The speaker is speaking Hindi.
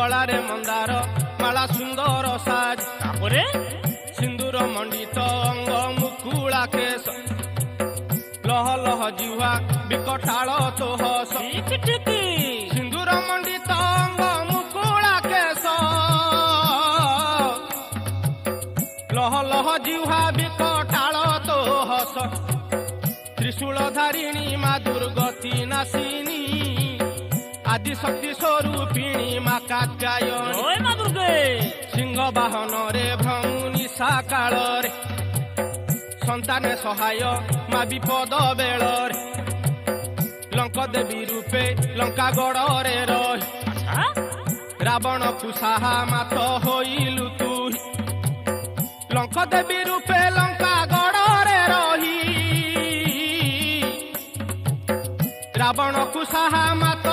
गलारे मंदार माला सुंदर साज तापरे सिंदूर मंडित अंग मुकुला केश लह लह जिह्वा विकटाल तो हस ठीक ठीक सिंदूर मंडित अंग मुकुला केश लह लह जिह्वा विकटाल तो हस त्रिशूल धारिणी माँ दुर्गति नासिनी आदि शक्ति स्वरूपिणी माँ कात्यायनी जय मां दुर्गे सिंह बाहन रे भ्रमुनि साकाल रे संतान सहाय माँ विपद बेल लंक देवी रूपे लंका गड़े रही अच्छा रावण कुशाहा मात होइलु तू लंक देवी रूपे लंका गड़े रही रावण कुशाहा मात